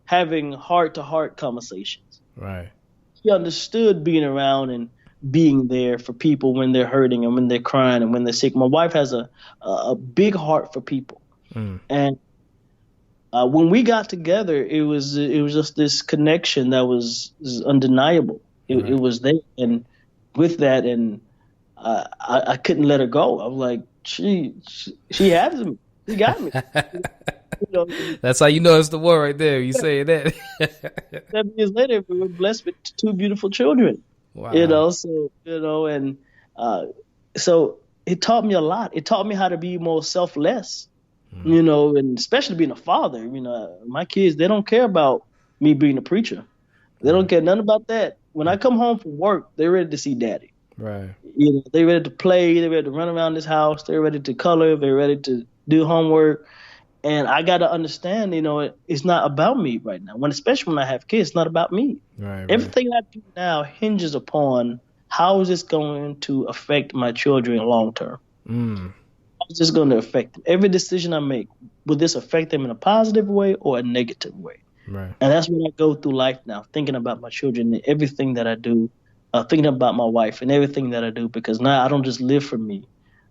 having heart to heart conversations. Right. She understood being around and being there for people when they're hurting and when they're crying and when they're sick. My wife has a big heart for people, Mm. and when we got together, it was just this connection that was undeniable. It Right. was there, and with that, and I couldn't let her go. I was like, she has me. She got me. You know, and That's how you know it's the one right there. You say that. 7 years later, we were blessed with two beautiful children. Wow. And uh, so it taught me a lot. It taught me how to be more selfless. Mm. And especially being a father. My kids, they don't care about me being a preacher. They don't Right. care nothing about that. When I come home from work, they're ready to see daddy. Right. They're ready to play. They're ready to run around this house. They're ready to color. They're ready to do homework. And I got to understand, it's not about me right now. Especially when I have kids, it's not about me. Right. Right. Everything I do now hinges upon how is this going to affect my children long term. Mm. How is this going to affect them? Every decision I make, will this affect them in a positive way or a negative way? Right. And that's what I go through life now, thinking about my children and everything that I do, thinking about my wife and everything that I do, because now I don't just live for me.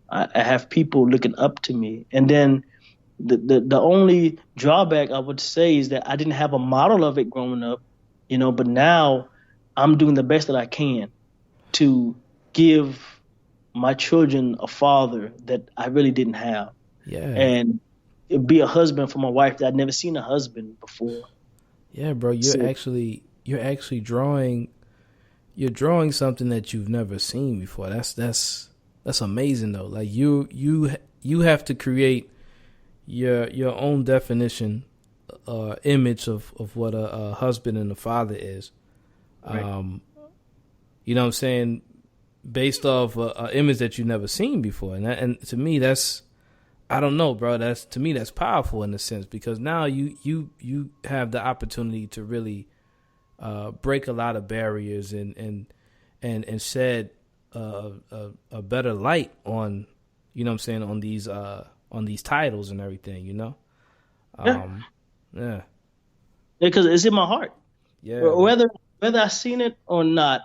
I have people looking up to me. And then the only drawback I would say is that I didn't have a model of it growing up, but now I'm doing the best that I can to give my children a father that I really didn't have, Yeah. and be a husband for my wife that I'd never seen a husband before. Yeah, bro. So You're actually drawing something that you've never seen before. That's amazing though. Like you have to create your own definition, image of what a husband and a father is. right, Um, you know what I'm saying? Based off a image that you've never seen before, and to me that's, I don't know, bro. That's, to me, that's powerful in a sense, because now you have the opportunity to really break a lot of barriers and shed a better light on, you know what I'm saying, on these titles and everything, you know. yeah, Um, yeah, because it's in my heart. yeah, man. Whether I seen it or not,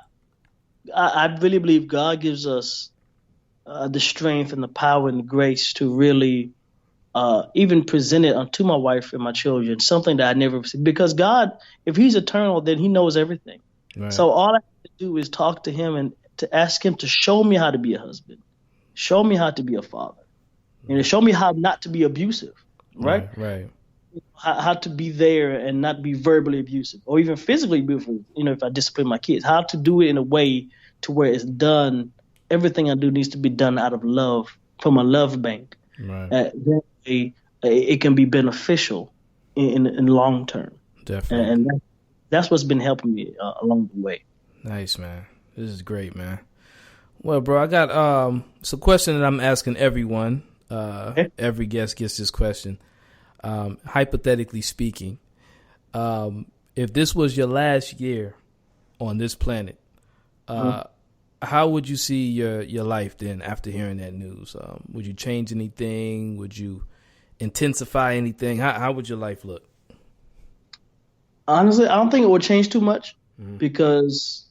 I really believe God gives us the strength and the power and the grace to really even present it unto my wife and my children, something that I never see. Because God, if He's eternal, then He knows everything. Right, So all I have to do is talk to Him and to ask Him to show me how to be a husband, show me how to be a father, right, show me how not to be abusive, right? right, right, How to be there and not be verbally abusive or even physically abusive. If I discipline my kids, how to do it in a way to where it's done. Everything I do needs to be done out of love from a love bank. right. That way, it can be beneficial in long term, Definitely. and that's what's been helping me along the way. Nice, man. This is great, man. Well, bro, I got it's a question that I'm asking everyone. Okay? Every guest gets this question. Hypothetically speaking, if this was your last year on this planet, Mhm. how would you see your life then after hearing that news? Would you change anything? Would you intensify anything? How would your life look? Honestly, I don't think it will change too much Mm-hmm. because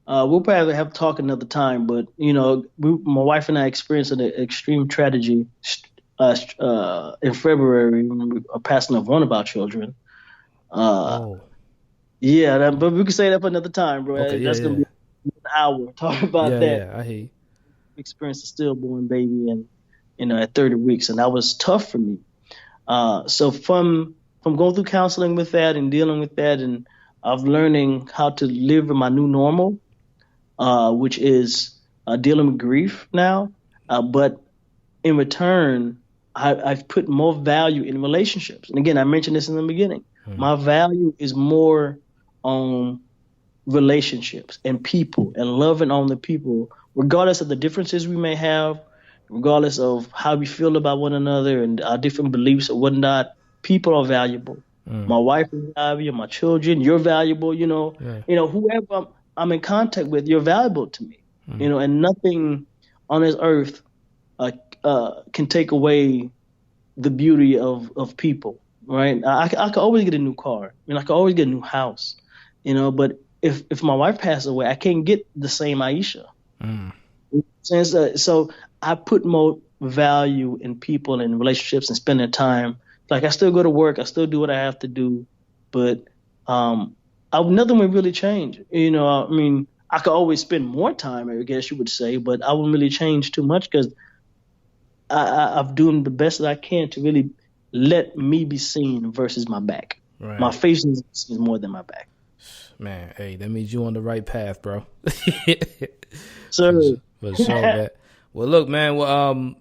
we'll probably have to talk another time. But my wife and I experienced an extreme tragedy in February when we are passing of one of our children. Uh, Oh, yeah, but we can say that for another time, okay, bro. yeah, That's gonna yeah, be an hour talking about yeah, that. yeah. I hear you. Experienced a stillborn baby and at 30 weeks, and that was tough for me. So from going through counseling with that and dealing with that, and of learning how to live in my new normal, which is dealing with grief now. But in return, I've put more value in relationships. And again, I mentioned this in the beginning. Mm, My value is more on relationships and people and loving on the people, regardless of the differences we may have, regardless of how we feel about one another and our different beliefs or whatnot. People are valuable. mm, My wife is valuable. My children, you're valuable. yeah. Whoever I'm in contact with, you're valuable to me. Mm, And nothing. on this earth can take away the beauty of people, right? I could always get a new car. I could always get a new house, but if my wife passed away, I can't get the same Aisha. Mm. So I put more value in people and relationships and spending time. Like I still go to work, I still do what I have to do, but nothing would really change. I could always spend more time, I guess you would say, but I wouldn't really change too much because I've doing the best that I can to really let me be seen versus my back. Right. My face is more than my back. Man, hey, that means you on the right path, bro. So, for sure, man. Well, look, man. Well,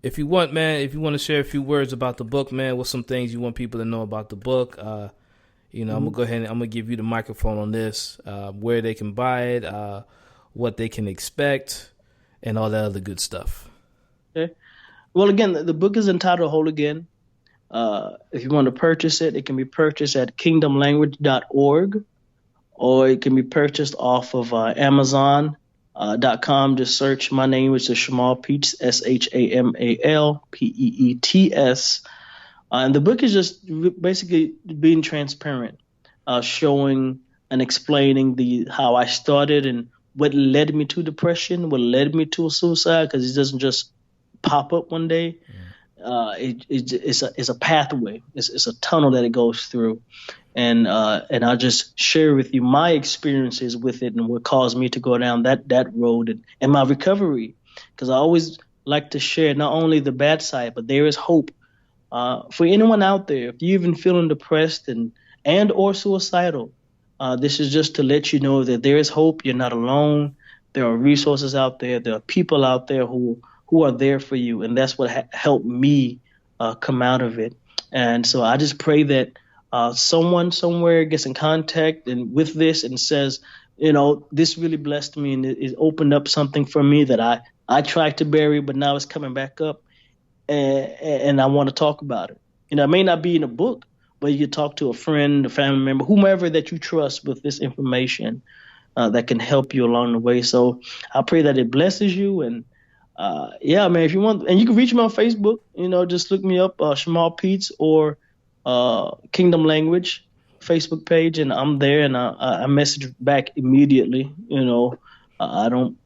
if you want to share a few words about the book, man, what's some things you want people to know about the book? I'm gonna go ahead and I'm gonna give you the microphone on this. Where they can buy it, what they can expect, and all that other good stuff. Okay. Well, again, the book is entitled Whole Again. If you want to purchase it, it can be purchased at kingdomlanguage.org, or it can be purchased off of Amazon.com. Just search my name, which is Shamal Peets, ShamalPeets. And the book is just basically being transparent, showing and explaining how I started and what led me to depression, what led me to suicide, because it doesn't just pop up one day. It's a pathway. It's a tunnel that it goes through, and I'll just share with you my experiences with it and what caused me to go down that road and my recovery, because I always like to share not only the bad side, but there is hope for anyone out there. If you're even feeling depressed and or suicidal, this is just to let you know that there is hope. You're not alone. There are resources out there. There are people out there who are there for you, and that's what helped me come out of it. And so I just pray that someone somewhere gets in contact and with this and says, this really blessed me and it opened up something for me that I tried to bury, but now it's coming back up, and I want to talk about it. It may not be in a book, but you talk to a friend, a family member, whomever that you trust with this information that can help you along the way. So I pray that it blesses you. And man, if you want, and you can reach me on Facebook, just look me up, Shamal Peets or Kingdom Language Facebook page, and I'm there, and I message back immediately. I don't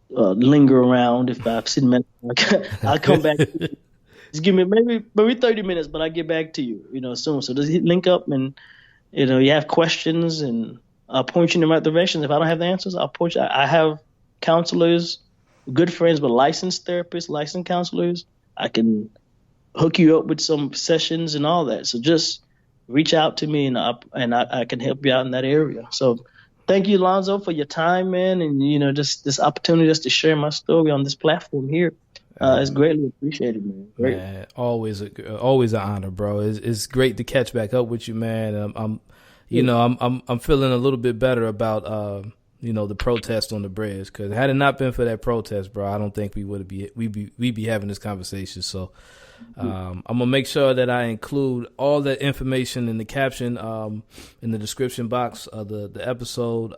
linger around. If I've seen messages, I'll come back. Just give me maybe 30 minutes, but I get back to you, soon. So just link up, and you have questions, and I'll point you in the right direction. If I don't have the answers, I'll point you. I have counselors, good friends with licensed therapists, licensed counselors. I can hook you up with some sessions and all that. So just reach out to me, and I can help you out in that area. So thank you, Alonzo, for your time, man, and just this opportunity just to share my story on this platform here. It's greatly appreciated, man. Great. Man, always an honor, bro. It's great to catch back up with you, man. I'm feeling a little bit better about the protest on the bridge, because had it not been for that protest, bro, I don't think we'd be having this conversation. So I'm gonna make sure that I include all that information in the caption, in the description box of the episode.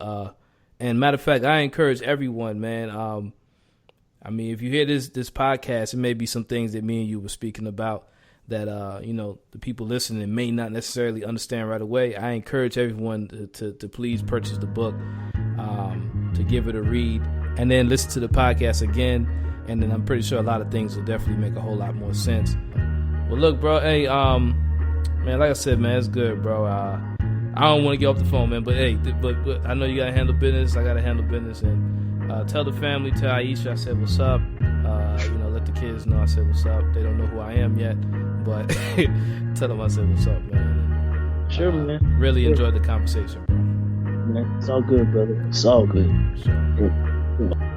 And matter of fact, I encourage everyone, man. If you hear this podcast, it may be some things that me and you were speaking about that the people listening may not necessarily understand right away. I encourage everyone to please purchase the book, to give it a read, and then listen to the podcast again, and then I'm pretty sure a lot of things will definitely make a whole lot more sense. Well, look, bro, hey, man, like I said, man, it's good, bro. I don't want to get off the phone, man, but hey, but I know you gotta handle business. I gotta handle business, and tell the family, tell Aisha I said what's up. Let the kids know I said what's up. They don't know who I am yet, but tell them I said what's up, man. Sure, man. Really enjoyed the conversation, bro. Man, it's all good, brother. It's all good. Sure. Yeah.